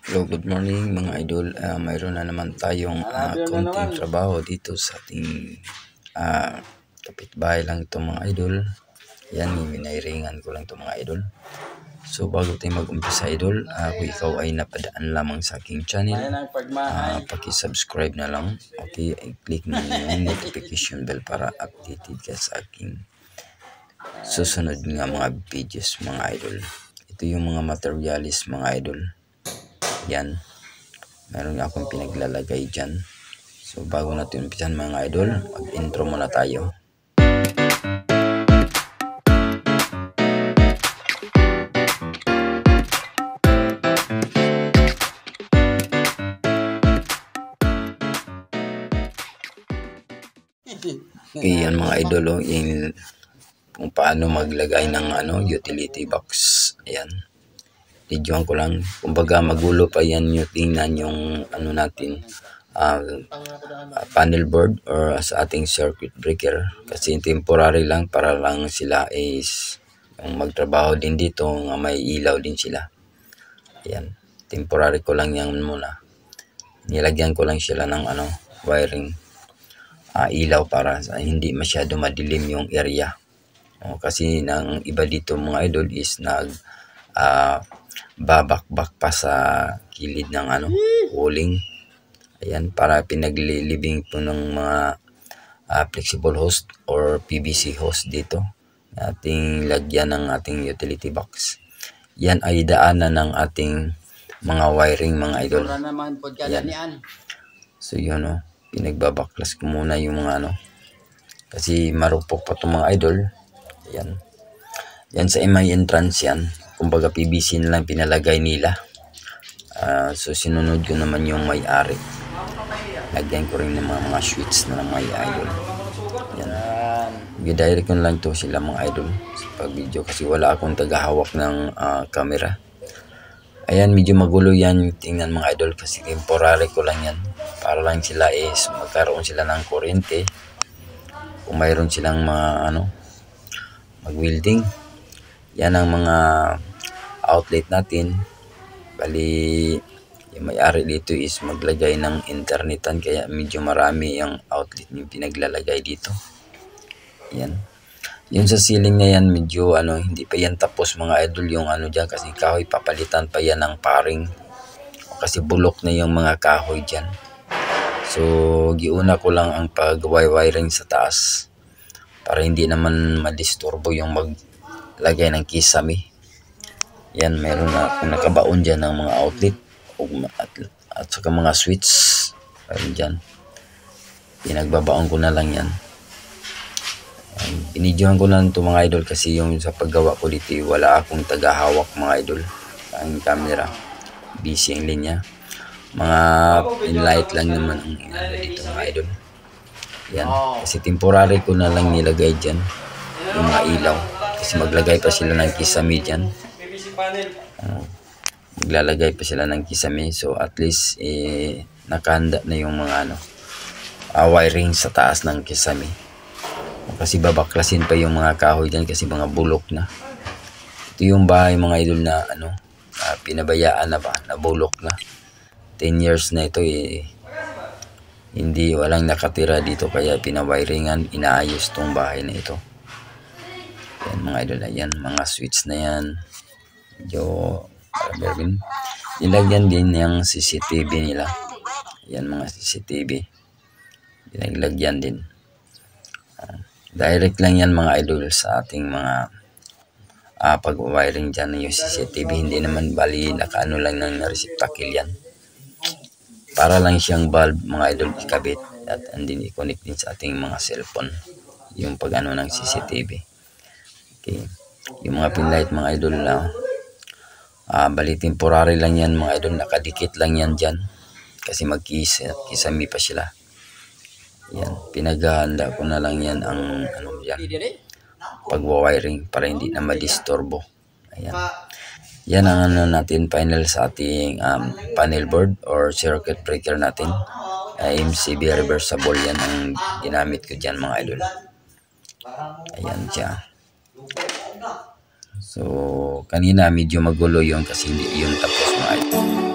Hello, good morning mga idol. Mayroon na naman tayong konting trabaho dito sa ating kapitbahay lang ito mga idol. Yan, minairingan ko lang ito mga idol. So bago tayo mag-umpisa idol, kung ikaw ay napadaan lamang sa aking channel, paki-subscribe na lang. Okay, i-click mo yung notification bell para updated ka sa aking susunod nga mga videos mga idol. Ito yung mga materialis mga idol. Yan, meron nga akong pinaglalagay dyan. So bago natin umpisan mga idol, mag-intro muna tayo. Okay, yan mga idol, yung kung paano maglagay ng utility box. Ayan, videoan ko lang. Kumbaga magulo pa yan yung tingnan yung natin, panel board or sa ating circuit breaker, kasi temporary lang para lang sila is yung magtrabaho din dito nga may ilaw din sila. Ayan, temporary ko lang yan muna. Nilagyan ko lang sila ng wiring, ilaw para hindi masyado madilim yung area. Kasi ng iba dito mga idol is babakbak pa sa kilid ng walling. Ayan, para pinaglilibing po ng mga flexible hose or PVC hose dito. Ating lagyan ng ating utility box. Yan ay daanan ng ating mga wiring mga idol. Ayan. So yun pinagbabaklas ko muna yung mga kasi marupok pa itong mga idol. Ayan. Yan sa may entrance yan. Kumbaga PVC na lang pinalagay nila. So sinunod ko naman yung may-ari. Lagyan ko rin ng mga switch na ng may-idol. Yan. I-direct ko lang to sila mga idol sa pag-video kasi wala akong tagahawak ng camera. Ayan, medyo magulo yan tingnan mga idol kasi temporary ko lang yan. Para lang sila is magkaroon sila ng kuryente. Kung mayroon silang mga mag-welding. Yan ang mga outlet natin. Bali, yung may-ari dito is maglagay ng internetan kaya medyo marami yung outlet yung pinaglalagay dito. Yan. Yung sa ceiling na yan medyo hindi pa yan tapos mga idol yung dyan kasi kahoy papalitan pa yan ng paring. Kasi bulok na yung mga kahoy dyan. So, giuna ko lang ang pag-wiring sa taas para hindi naman madisturbo yung maglagay ng kisame. Yan, meron na akong nakabaon dyan ng mga outlet at saka mga switch. Meron dyan. Pinagbabaon ko na lang yan. Binidyohan ko lang ito mga idol kasi yung sa paggawa ko dito wala akong tagahawak mga idol. Ang camera. Busy ang linya. Mga pinlight lang naman ang dito mga idol. Yan. Kasi temporary ko na lang nilagay dyan yung mga ilaw. Kasi maglagay pa sila ng kisame dyan. Maglalagay pa sila ng kisame. So at least nakahanda na yung mga wiring sa taas ng kisame. Kasi babaklasin pa yung mga kahoy dyan kasi mga bulok na. Ito yung bahay mga idol na pinabayaan na ba, nabulok na. 10 years na ito hindi walang nakatira dito kaya pinawiringan, inaayos tong bahay na ito. Yan mga idol, yan mga switch na yan. Medyo nilagyan din yung CCTV nila. Yan mga CCTV. Nilagyan din. Direct lang yan mga idol sa ating mga pag-wiring dyan yung CCTV. Hindi naman bali nakaano lang ng receptacle yan. Para lang siyang bulb mga idol ikabit at hindi i-connect din sa ating mga cellphone yung pag ng CCTV. Okay. Yung mga pinlight mga idol na bali temporary lang yan mga idol, nakadikit lang yan dyan kasi magkisami pa sila. Yan, pinaghahanda ko na lang yan ang pag-wiring para hindi na madisturbo. Ayan. Yan ang natin final sa ating panel board or circuit breaker natin. MCB reversible yan ang ginamit ko dyan mga idol. Ayan siya. So kanina medyo magulo yun kasi hindi yun tapos mga idol.